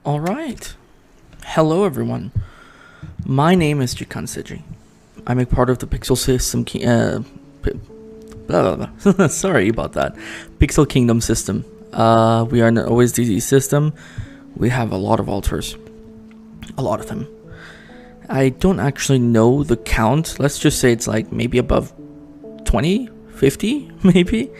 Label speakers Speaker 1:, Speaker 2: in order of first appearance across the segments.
Speaker 1: All right. Hello, everyone. My name is Jikan. I'm a part of the Pixel System. Blah, blah, blah. Sorry about that. Pixel Kingdom system. We are an OSDD system. We have a lot of altars. A lot of them. I don't actually know the count. Let's just say it's like maybe above 20, 50, maybe.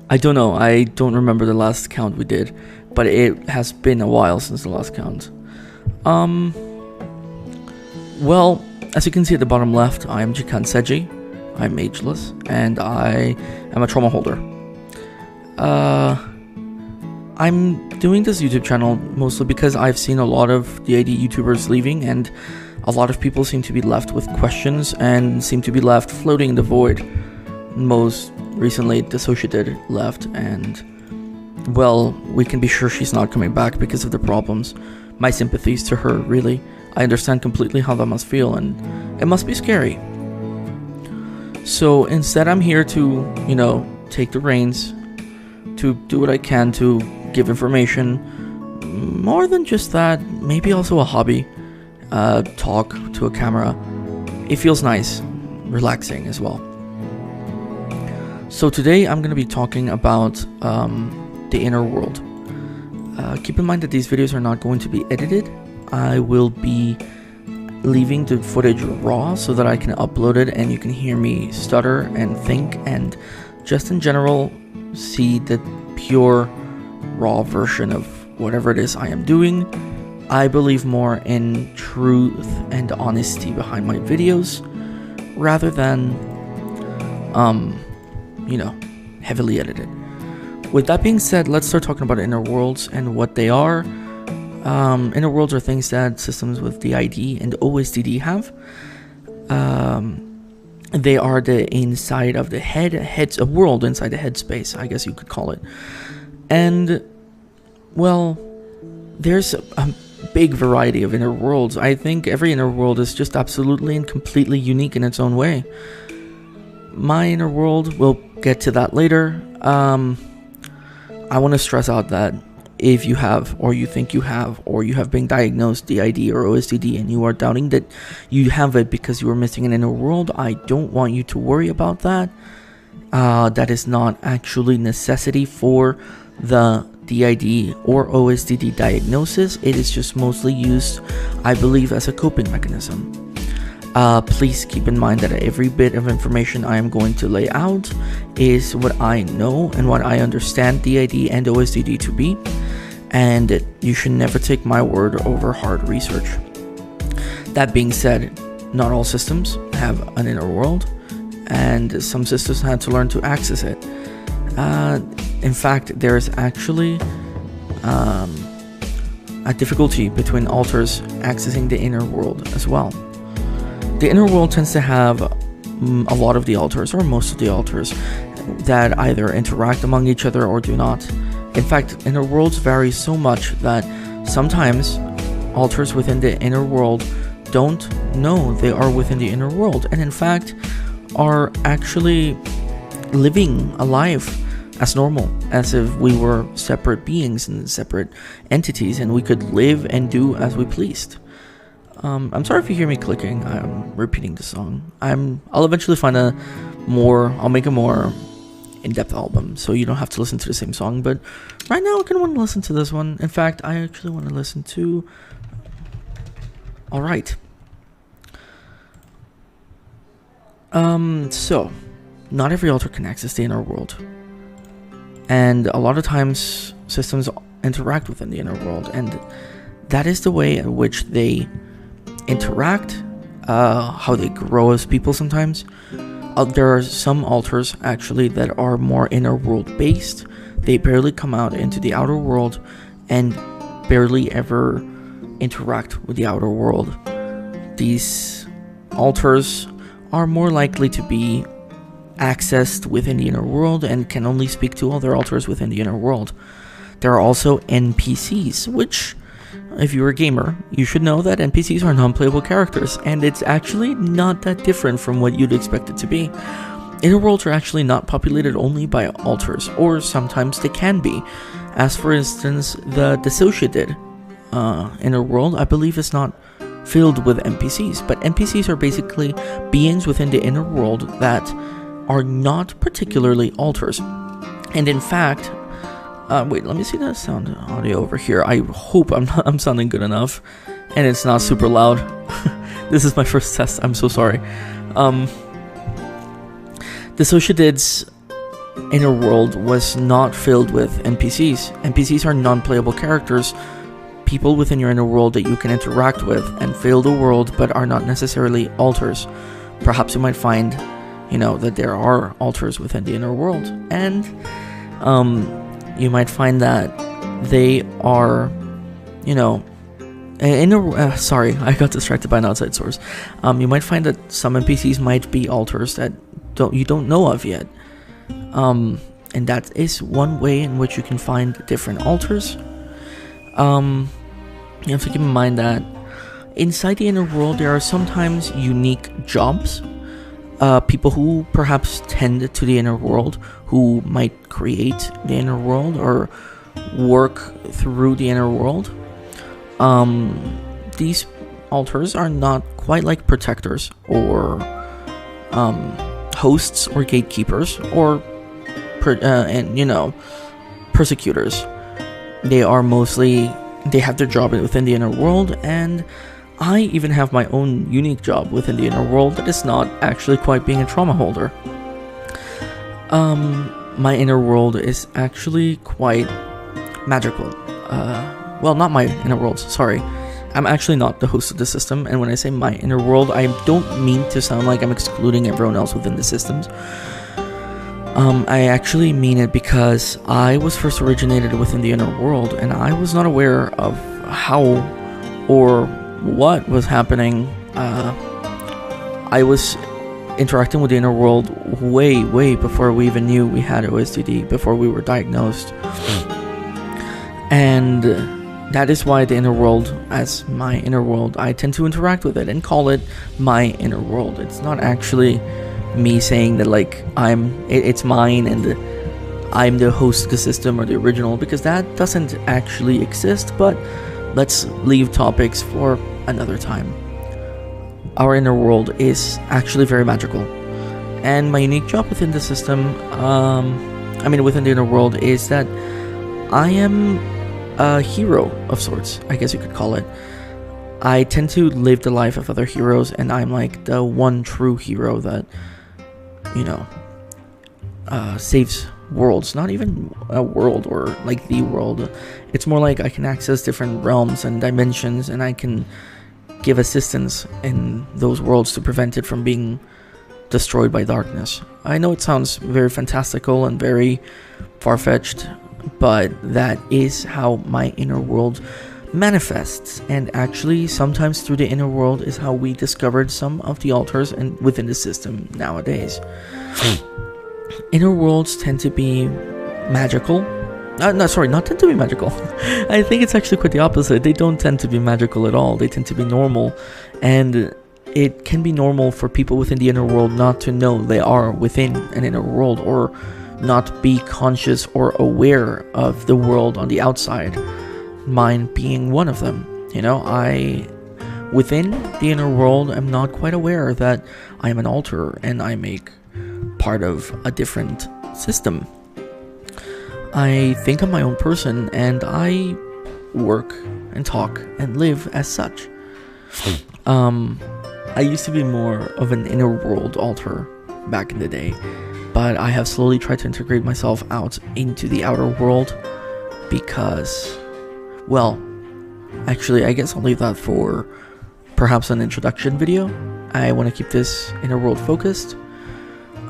Speaker 1: I don't know. I don't remember the last count we did, but it has been a while since the last count. Well, as you can see at the bottom left, I am Jikan. I'm ageless, and I am a trauma holder. I'm doing this YouTube channel mostly because I've seen a lot of DID YouTubers leaving, and a lot of people seem to be left with questions and seem to be left floating in the void. Most recently, Dissociated left, and well, we can be sure she's not coming back because of the problems. My sympathies to her, really. I understand completely how that must feel, and it must be scary. So instead, I'm here to, take the reins, to do what I can to give information. More than just that, maybe also a hobby. Talk to a camera. It feels nice, relaxing as well. So today I'm going to be talking about the inner world. Keep in mind that these videos are not going to be edited. I will be leaving the footage raw so that I can upload it and you can hear me stutter and think and just in general see the pure raw version of whatever it is I am doing. I believe more in truth and honesty behind my videos rather than heavily edited. With that being said, let's start talking about inner worlds and what they are. Inner worlds are things that systems with DID and OSDD have. They are the inside of the head's a world inside the headspace, I guess you could call it. And well, there's a big variety of inner worlds. I think every inner world is just absolutely and completely unique in its own way. My inner world, we'll get to that later. I want to stress out that if you have, or you think you have, or you have been diagnosed DID or OSDD and you are doubting that you have it because you are missing an inner world, I don't want you to worry about that. That is not actually necessity for the DID or OSDD diagnosis. It is just mostly used, I believe, as a coping mechanism. Please keep in mind that every bit of information I am going to lay out is what I know and what I understand DID and OSDD to be, and you should never take my word over hard research. That being said, not all systems have an inner world, and some systems had to learn to access it. In fact, there's actually a difficulty between altars accessing the inner world as well. The inner world tends to have a lot of the altars, or most of the altars, that either interact among each other or do not. In fact, inner worlds vary so much that sometimes altars within the inner world don't know they are within the inner world, and in fact are actually living a life as normal, as if we were separate beings and separate entities, and we could live and do as we pleased. I'm sorry if you hear me clicking. I'm repeating the song. I'll eventually find I'll make a more in-depth album, so you don't have to listen to the same song, but right now I kind of want to listen to this one. In fact, I actually want to listen to... Alright. So, not every altar can access the inner world. And a lot of times, systems interact within the inner world, and that is the way in which they interact, how they grow as people sometimes. There are some altars actually that are more inner world based. They barely come out into the outer world and barely ever interact with the outer world. These altars are more likely to be accessed within the inner world and can only speak to other altars within the inner world. There are also NPCs, which, if you're a gamer, you should know that NPCs are non-playable characters, and it's actually not that different from what you'd expect it to be. Inner worlds are actually not populated only by altars, or sometimes they can be, as for instance the Dissociated inner world, I believe, is not filled with NPCs. But NPCs are basically beings within the inner world that are not particularly alters. And in fact, wait, let me see the sound audio over here. I hope I'm sounding good enough, and it's not super loud. This is my first test. I'm so sorry. The Sociedad's inner world was not filled with NPCs. NPCs are non-playable characters, people within your inner world that you can interact with and fill the world, but are not necessarily alters. Perhaps you might find, that there are alters within the inner world, and you might find that they are, sorry, I got distracted by an outside source. You might find that some NPCs might be alters that you don't know of yet. And that is one way in which you can find different alters. You have to keep in mind that inside the inner world there are sometimes unique jobs. People who perhaps tend to the inner world, who might create the inner world or work through the inner world. These alters are not quite like protectors or hosts or gatekeepers or persecutors. They have their job within the inner world, and I even have my own unique job within the inner world that is not actually quite being a trauma holder. My inner world is actually quite magical. Well, not my inner world, sorry. I'm actually not the host of the system, and when I say my inner world, I don't mean to sound like I'm excluding everyone else within the systems. I actually mean it because I was first originated within the inner world, and I was not aware of how or what was happening. I was interacting with the inner world way before we even knew we had OSDD, before we were diagnosed. And that is why the inner world, as my inner world, I tend to interact with it and call it my inner world. It's not actually me saying that it's mine and I'm the host of the system or the original, because that doesn't actually exist. But let's leave topics for another time. Our inner world is actually very magical, and my unique job within the system, within the inner world, is that I am a hero of sorts, I guess you could call it. I tend to live the life of other heroes, and I'm like the one true hero that saves worlds. Not even a world or like the world. It's more like I can access different realms and dimensions, and I can give assistance in those worlds to prevent it from being destroyed by darkness. I know it sounds very fantastical and very far-fetched, but that is how my inner world manifests. And actually, sometimes through the inner world is how we discovered some of the alters within the system nowadays. Inner worlds tend to be magical. Not tend to be magical. I think it's actually quite the opposite. They don't tend to be magical at all. They tend to be normal. And it can be normal for people within the inner world not to know they are within an inner world, or not be conscious or aware of the world on the outside. Mine being one of them. Within the inner world, I'm not quite aware that I am an alter and I make part of a different system. I think I'm my own person, and I work and talk and live as such. I used to be more of an inner world alter back in the day, but I have slowly tried to integrate myself out into the outer world because, well, actually, I guess I'll leave that for perhaps an introduction video. I want to keep this inner world focused.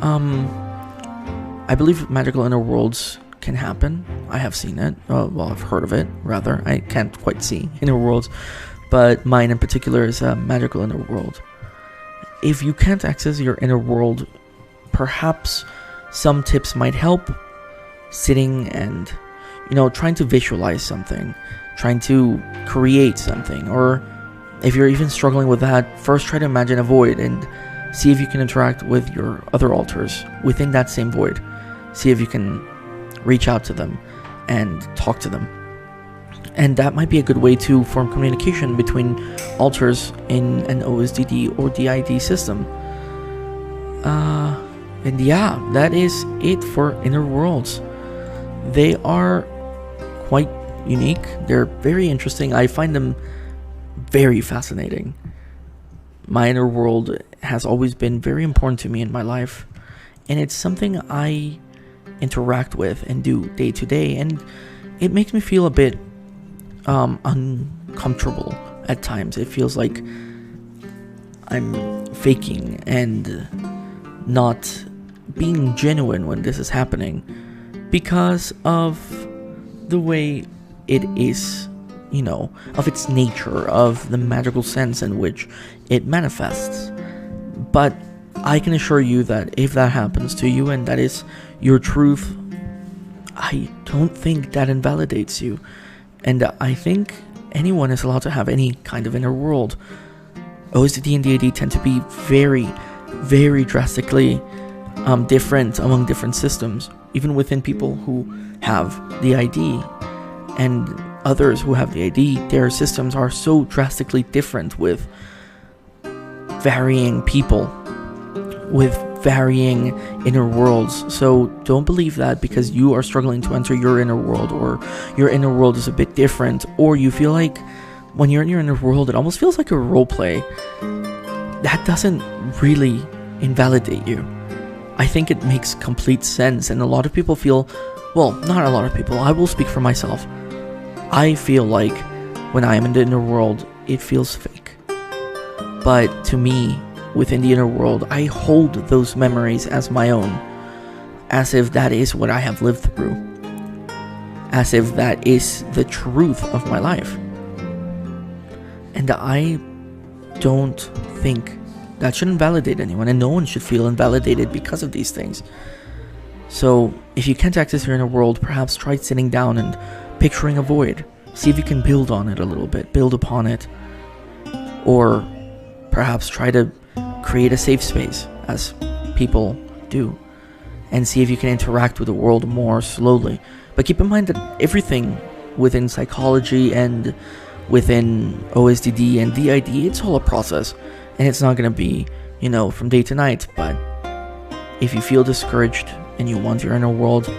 Speaker 1: I believe magical inner worlds can happen. I have seen it. I've heard of it, rather. I can't quite see inner worlds, but mine in particular is a magical inner world. If you can't access your inner world, perhaps some tips might help. Sitting and, trying to visualize something, trying to create something, or if you're even struggling with that, first try to imagine a void and see if you can interact with your other alters within that same void. See if you can reach out to them and talk to them. And that might be a good way to form communication between alters in an OSDD or DID system. And yeah, that is it for inner worlds. They are quite unique. They're very interesting. I find them very fascinating. My inner world has always been very important to me in my life, and it's something I interact with and do day to day, and it makes me feel a bit uncomfortable at times. It feels like I'm faking and not being genuine when this is happening because of the way it is, you know, of its nature, of the magical sense in which it manifests. But I can assure you that if that happens to you and that is your truth, I don't think that invalidates you. And I think anyone is allowed to have any kind of inner world. OSDD and DID tend to be very, very drastically different among different systems, even within people who have the ID and others who have the ID. Their systems are so drastically different with varying people, with varying inner worlds. So don't believe that because you are struggling to enter your inner world, or your inner world is a bit different, or you feel like when you're in your inner world it almost feels like a role play. That doesn't really invalidate you. I think it makes complete sense, and a lot of people feel, well, not a lot of people, I will speak for myself. I feel like when I am in the inner world, it feels fake. But to me, within the inner world, I hold those memories as my own, as if that is what I have lived through, as if that is the truth of my life. And I don't think that should invalidate anyone, and no one should feel invalidated because of these things. So if you can't access your inner world, perhaps try sitting down and picturing a void. See if you can build on it a little bit, build upon it. Or perhaps try to create a safe space, as people do, and see if you can interact with the world more slowly. But keep in mind that everything within psychology and within OSDD and DID, it's all a process, and it's not going to be, you know, from day to night. But if you feel discouraged and you want your inner world,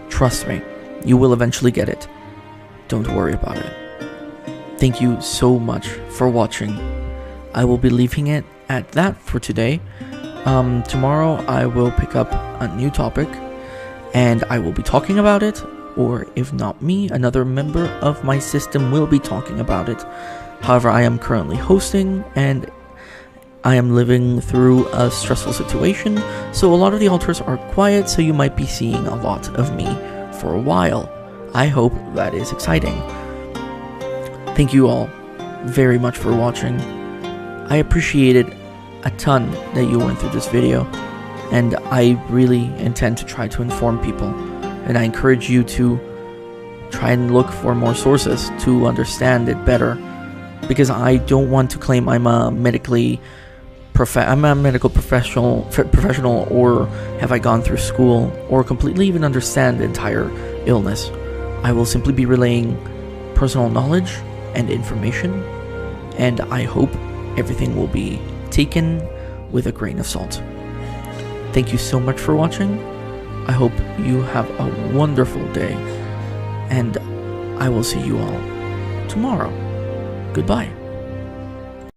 Speaker 1: trust me, you will eventually get it. Don't worry about it. Thank you so much for watching. I will be leaving it at that for today. Tomorrow I will pick up a new topic and I will be talking about it, or if not me, another member of my system will be talking about it. However, I am currently hosting and I am living through a stressful situation, so a lot of the alters are quiet, so you might be seeing a lot of me for a while. I hope that is exciting. Thank you all very much for watching. I appreciate it a ton that you went through this video, and I really intend to try to inform people, and I encourage you to try and look for more sources to understand it better, because I don't want to claim I'm a medical professional, or have I gone through school, or completely even understand the entire illness. I will simply be relaying personal knowledge and information, and I hope everything will be taken with a grain of salt. Thank you so much for watching. I hope you have a wonderful day, and I will see you all tomorrow. Goodbye.